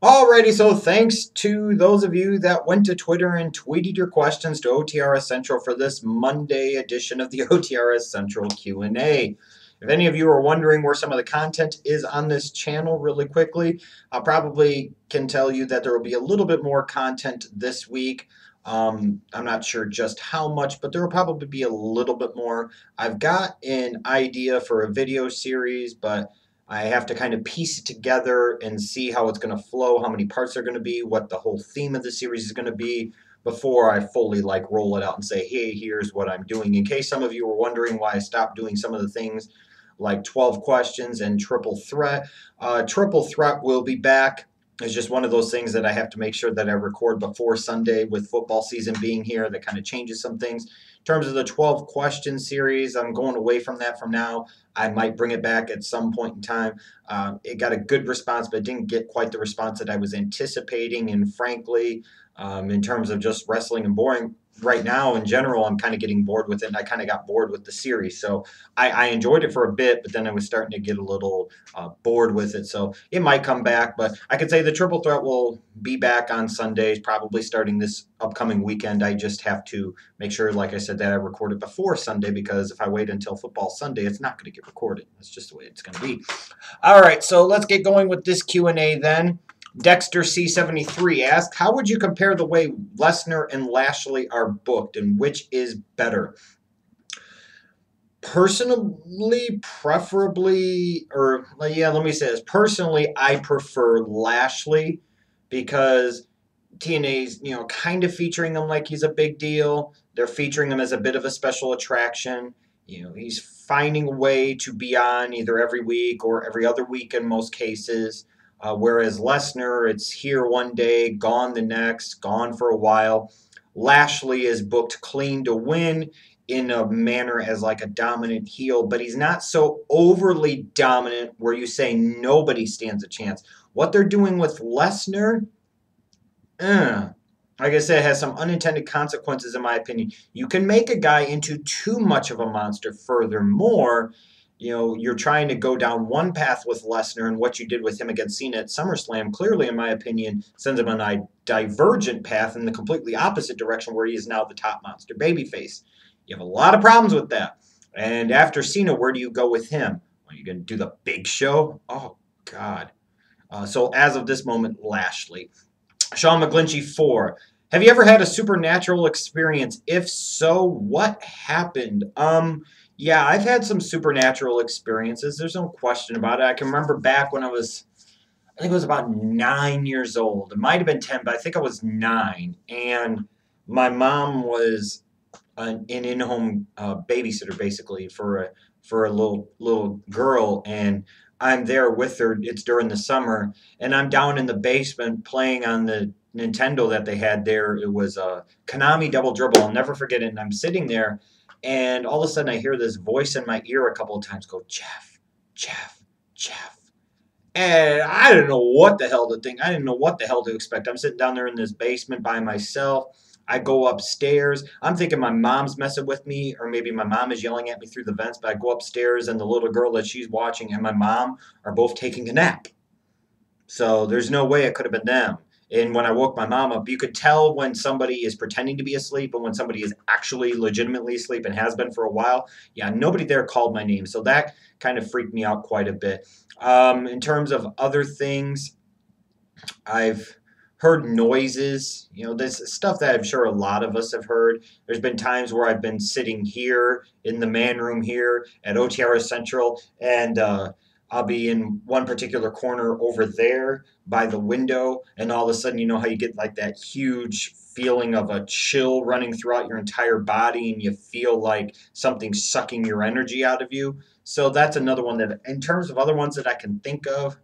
Alrighty, so thanks to those of you that went to Twitter and tweeted your questions to OTRS Central for this Monday edition of the OTRS Central Q&A. If any of you are wondering where some of the content is on this channel really quickly, I probably can tell you that there will be a little bit more content this week. I'm not sure just how much, but there will probably be a little bit more. I've got an idea for a video series, but I have to kind of piece it together and see how it's going to flow, how many parts are going to be, what the whole theme of the series is going to be before I fully roll it out and say, hey, here's what I'm doing. In case some of you were wondering why I stopped doing some of the things like 12 questions and triple threat. Triple threat will be back. It's just one of those things that I have to make sure that I record before Sunday with football season being here. That kind of changes some things. In terms of the 12 question series, I'm going away from that from now. I might bring it back at some point in time. It got a good response, but it didn't get quite the response that I was anticipating. And frankly, in terms of just wrestling and boring, right now in general, I'm kind of getting bored with it. And I kind of got bored with the series. So I enjoyed it for a bit, but then I was starting to get a little bored with it. So it might come back, but I could say the triple threat will be back on Sundays, probably starting this upcoming weekend. I just have to make sure, like I said, that I record it before Sunday, because if I wait until football Sunday, it's not going to get recorded. That's just the way it's going to be. All right, so let's get going with this Q&A then. Dexter C73 asked, how would you compare the way Lesnar and Lashley are booked, and which is better? Personally, preferably, or yeah, let me say this. Personally, I prefer Lashley because TNA's, kind of featuring him like he's a big deal. They're featuring him as a bit of a special attraction. He's finding a way to be on either every week or every other week in most cases. Whereas Lesnar, it's here one day, gone the next, gone for a while. Lashley is booked clean to win in a manner as like a dominant heel, but he's not so overly dominant where you say nobody stands a chance. What they're doing with Lesnar, like I said, has some unintended consequences, in my opinion. You can make a guy into too much of a monster. Furthermore, you're trying to go down one path with Lesnar, and what you did with him against Cena at SummerSlam, clearly, in my opinion, sends him on a divergent path in the completely opposite direction, where he is now the top monster babyface. You have a lot of problems with that. And after Cena, where do you go with him? Are you going to do the big show? Oh, God. So as of this moment, Lashley. Sean McGlinchey 4. Have you ever had a supernatural experience? If so, what happened? Yeah, I've had some supernatural experiences. There's no question about it. I can remember back when I think it was about 9 years old. It might have been 10, but I think I was 9. And my mom was an in-home babysitter, basically, for a little girl, and I'm there with her. It's during the summer, and I'm down in the basement playing on the Nintendo that they had there. It was a Konami Double Dribble. I'll never forget it. And I'm sitting there, and all of a sudden I hear this voice in my ear a couple of times go, Jeff, Jeff, Jeff. And I didn't know what the hell to think. I didn't know what the hell to expect. I'm sitting down there in this basement by myself. I go upstairs. I'm thinking my mom's messing with me, or maybe my mom is yelling at me through the vents, but I go upstairs, and the little girl that she's watching and my mom are both taking a nap. So there's no way it could have been them. And when I woke my mom up, you could tell when somebody is pretending to be asleep and when somebody is actually legitimately asleep and has been for a while. Yeah, nobody there called my name. So that kind of freaked me out quite a bit. In terms of other things, I've heard noises, this stuff that I'm sure a lot of us have heard. There's been times where I've been sitting here in the man room here at OTRS Central, and I'll be in one particular corner over there by the window, and all of a sudden, you know how you get like that huge feeling of a chill running throughout your entire body, and you feel like something's sucking your energy out of you. So that's another one that, in terms of other ones that I can think of,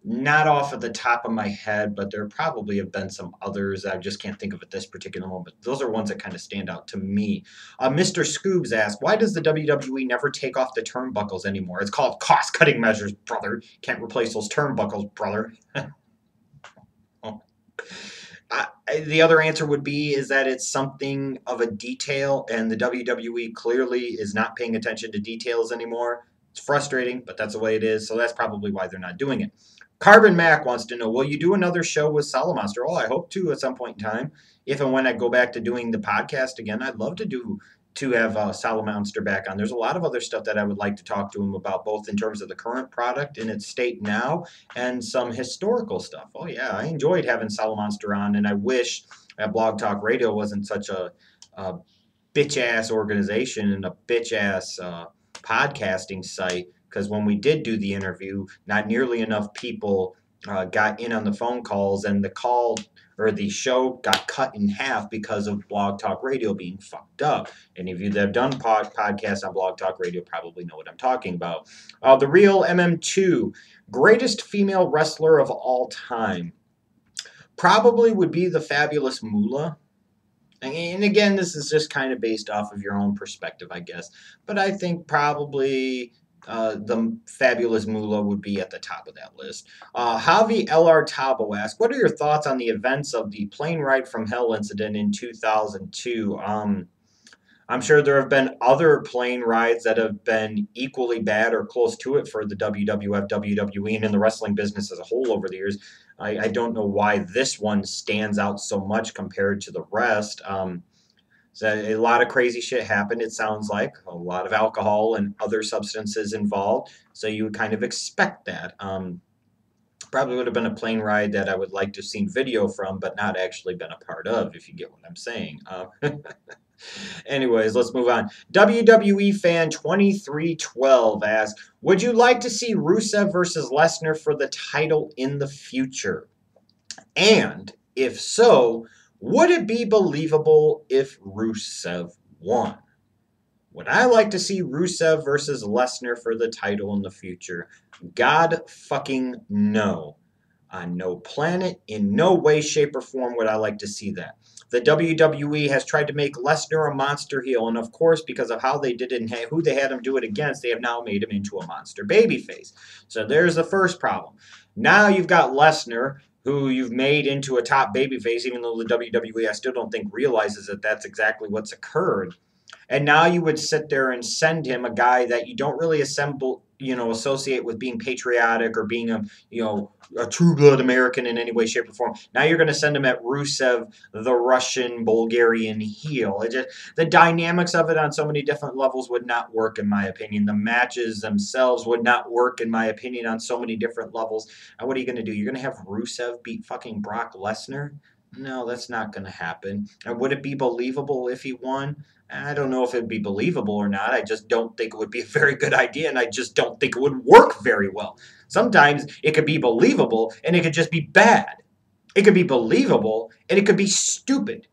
not off of the top of my head, but there probably have been some others. I just can't think of at this particular moment. Those are ones that kind of stand out to me. Mr. Scoobs asked, why does the WWE never take off the turnbuckles anymore? It's called cost-cutting measures, brother. Can't replace those turnbuckles, brother. Oh. The other answer would be is that it's something of a detail, and the WWE clearly is not paying attention to details anymore. It's frustrating, but that's the way it is, so that's probably why they're not doing it. Carbon Mac wants to know, will you do another show with Salamonster? Oh, I hope to at some point in time. If and when I go back to doing the podcast again, I'd love to have Salamonster back on. There's a lot of other stuff that I would like to talk to him about, both in terms of the current product in its state now and some historical stuff. Oh yeah, I enjoyed having Salamonster on, and I wish that Blog Talk Radio wasn't such a bitch ass organization and a bitch ass podcasting site, because when we did do the interview, not nearly enough people got in on the phone calls, and the call or the show got cut in half because of Blog Talk Radio being fucked up. Any of you that have done podcasts on Blog Talk Radio probably know what I'm talking about. The Real MM2, greatest female wrestler of all time, probably would be the Fabulous Moolah. And again, this is just kind of based off of your own perspective, I guess. But I think probably the Fabulous Moolah would be at the top of that list. Javi LR Tabo asks, what are your thoughts on the events of the plane ride from hell incident in 2002? I'm sure there have been other plane rides that have been equally bad or close to it for the WWF, WWE, and in the wrestling business as a whole over the years. I don't know why this one stands out so much compared to the rest. So a lot of crazy shit happened, it sounds like. A lot of alcohol and other substances involved. So you would kind of expect that. Probably would have been a plane ride that I would like to have seen video from, but not actually been a part of, if you get what I'm saying. Anyways, let's move on. WWE fan 2312 asks, would you like to see Rusev versus Lesnar for the title in the future? And if so, would it be believable if Rusev won? Would I like to see Rusev versus Lesnar for the title in the future? God fucking no. On no planet, in no way, shape, or form would I like to see that. The WWE has tried to make Lesnar a monster heel, and of course, because of how they did it and who they had him do it against, they have now made him into a monster babyface. So there's the first problem. Now you've got Lesnar, who you've made into a top babyface, even though the WWE, I still don't think, realizes that that's exactly what's occurred. And now you would sit there and send him a guy that you don't really associate with being patriotic or being a true blood American in any way, shape, or form. Now you're going to send him at Rusev, the Russian Bulgarian heel. The dynamics of it on so many different levels would not work, in my opinion. The matches themselves would not work, in my opinion, on so many different levels. And what are you going to do? You're going to have Rusev beat fucking Brock Lesnar? No, that's not going to happen. And would it be believable if he won? I don't know if it'd be believable or not. I just don't think it would be a very good idea, and I just don't think it would work very well. Sometimes it could be believable, and it could just be bad. It could be believable, and it could be stupid.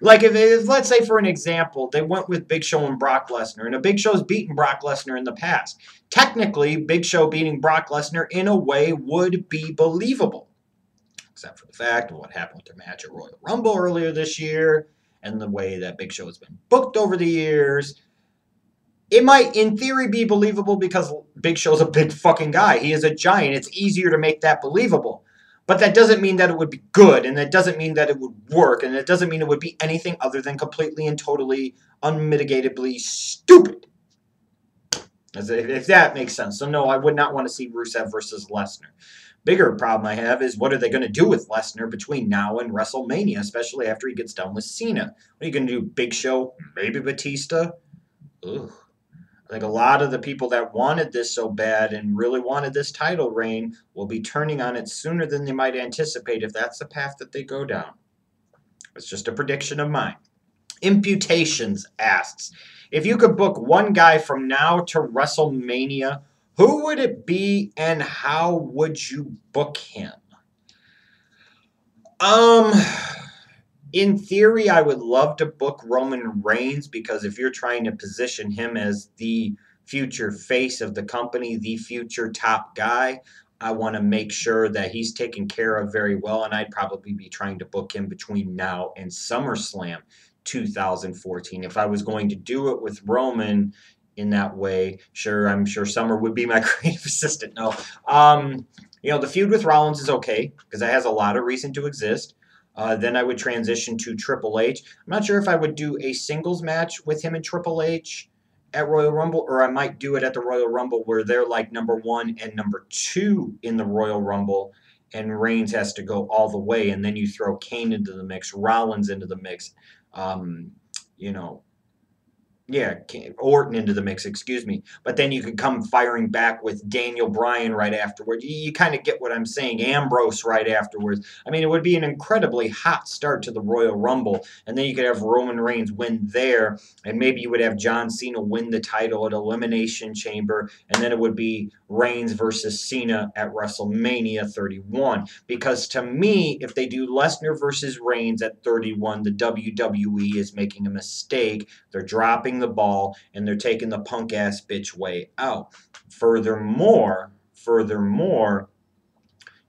Like if let's say, for an example, they went with Big Show and Brock Lesnar, and Big Show's beaten Brock Lesnar in the past. Technically, Big Show beating Brock Lesnar in a way would be believable, except for the fact of what happened with their match at Royal Rumble earlier this year, and the way that Big Show has been booked over the years. It might, in theory, be believable because Big Show's a big fucking guy. He is a giant. It's easier to make that believable. But that doesn't mean that it would be good, and that doesn't mean that it would work, and it doesn't mean it would be anything other than completely and totally, unmitigatably stupid. If that makes sense. So no, I would not want to see Rusev versus Lesnar. Bigger problem I have is, what are they going to do with Lesnar between now and WrestleMania, especially after he gets done with Cena? What are you going to do, Big Show, maybe Batista? Ugh. I think a lot of the people that wanted this so bad and really wanted this title reign will be turning on it sooner than they might anticipate if that's the path that they go down. It's just a prediction of mine. Imputations asks, if you could book one guy from now to WrestleMania, who would it be, and how would you book him? In theory, I would love to book Roman Reigns, because if you're trying to position him as the future face of the company, the future top guy, I want to make sure that he's taken care of very well, and I'd probably be trying to book him between now and SummerSlam 2014. If I was going to do it with Roman in that way, sure, I'm sure Summer would be my creative assistant. No, the feud with Rollins is okay because it has a lot of reason to exist. Then I would transition to Triple H. I'm not sure if I would do a singles match with him and Triple H at Royal Rumble, or I might do it at the Royal Rumble where they're like number 1 and number 2 in the Royal Rumble, and Reigns has to go all the way, and then you throw Kane into the mix, Rollins into the mix, um, you know, yeah, Orton into the mix, excuse me. But then you could come firing back with Daniel Bryan right afterward. You kind of get what I'm saying. Ambrose right afterwards. I mean, it would be an incredibly hot start to the Royal Rumble. And then you could have Roman Reigns win there. And maybe you would have John Cena win the title at Elimination Chamber. And then it would be Reigns versus Cena at WrestleMania 31. Because to me, if they do Lesnar versus Reigns at 31, the WWE is making a mistake. They're dropping the ball, and they're taking the punk ass bitch way out. Furthermore,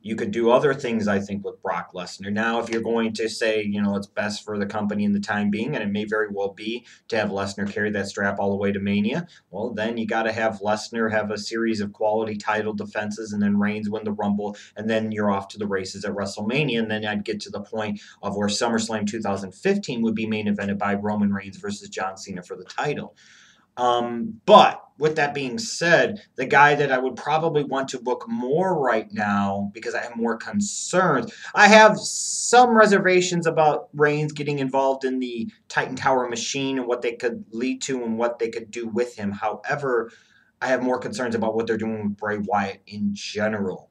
you could do other things, I think, with Brock Lesnar. Now, if you're going to say, it's best for the company in the time being, and it may very well be to have Lesnar carry that strap all the way to Mania, well, then you got to have Lesnar have a series of quality title defenses, and then Reigns win the Rumble, and then you're off to the races at WrestleMania, and then I'd get to the point of where SummerSlam 2015 would be main evented by Roman Reigns versus John Cena for the title. But with that being said, the guy that I would probably want to book more right now because I have more concerns. I have some reservations about Reigns getting involved in the Titan Tower machine and what they could lead to and what they could do with him. However, I have more concerns about what they're doing with Bray Wyatt in general.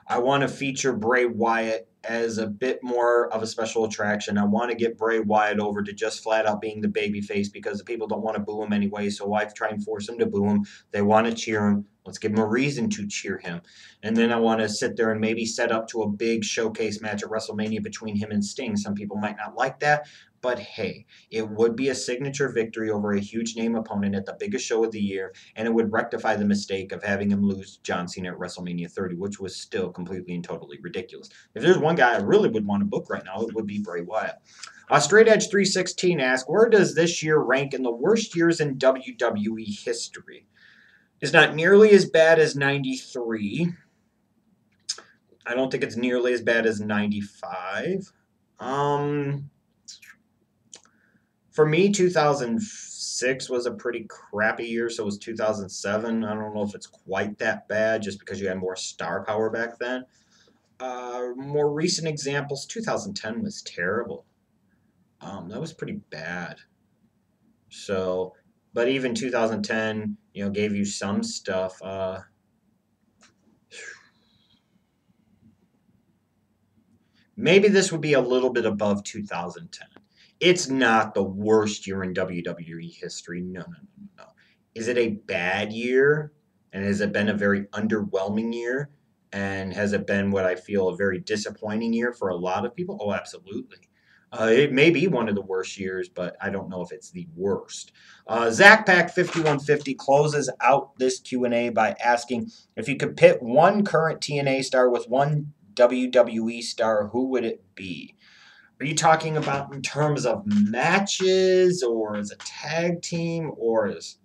I want to feature Bray Wyatt as a bit more of a special attraction. I want to get Bray Wyatt over to just flat out being the babyface because the people don't want to boo him anyway, so why try and force him to boo him? They want to cheer him. Let's give him a reason to cheer him. And then I want to sit there and maybe set up to a big showcase match at WrestleMania between him and Sting. Some people might not like that, but hey, it would be a signature victory over a huge name opponent at the biggest show of the year, and it would rectify the mistake of having him lose John Cena at WrestleMania 30, which was still completely and totally ridiculous. If there's one guy I really would want to book right now, it would be Bray Wyatt. Straight Edge 316 asks, where does this year rank in the worst years in WWE history? It's not nearly as bad as 93. I don't think it's nearly as bad as 95. For me, 2006 was a pretty crappy year, so was 2007. I don't know if it's quite that bad just because you had more star power back then. More recent examples, 2010 was terrible. That was pretty bad. So, but even 2010, gave you some stuff. Maybe this would be a little bit above 2010. It's not the worst year in WWE history. No. Is it a bad year? And has it been a very underwhelming year? And has it been what I feel a very disappointing year for a lot of people? Oh, absolutely. It may be one of the worst years, but I don't know if it's the worst. Zach Pack 5150 closes out this Q&A by asking if you could pit one current TNA star with one WWE star, who would it be? Are you talking about in terms of matches or as a tag team or as,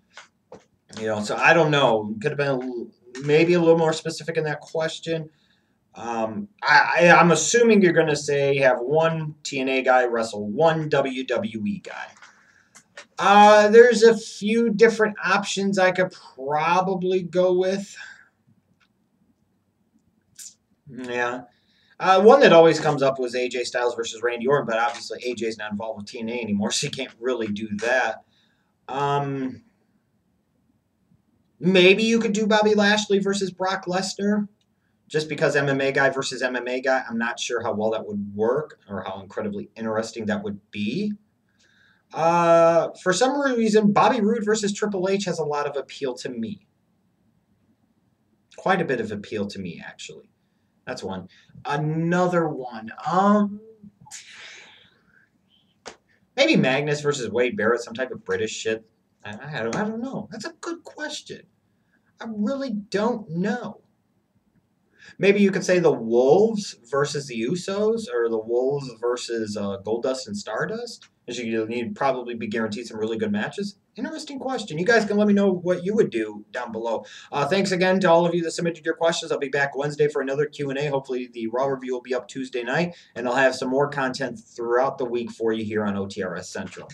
so I don't know. Could have been maybe a little more specific in that question. I'm assuming you're going to say have one TNA guy wrestle one WWE guy. There's a few different options I could probably go with. Yeah. One that always comes up was AJ Styles versus Randy Orton, but obviously AJ's not involved with TNA anymore, so you can't really do that. Maybe you could do Bobby Lashley versus Brock Lesnar, just because MMA guy versus MMA guy. I'm not sure how well that would work or how incredibly interesting that would be. For some reason, Bobby Roode versus Triple H has a lot of appeal to me. Quite a bit of appeal to me, actually. That's one. Another one. Maybe Magnus versus Wade Barrett, some type of British shit. I don't know. That's a good question. I really don't know. Maybe you could say the Wolves versus the Usos, or the Wolves versus Goldust and Stardust. As you'd probably be guaranteed some really good matches. Interesting question. You guys can let me know what you would do down below. Thanks again to all of you that submitted your questions. I'll be back Wednesday for another Q&A. Hopefully the Raw review will be up Tuesday night, and I'll have some more content throughout the week for you here on OTRS Central.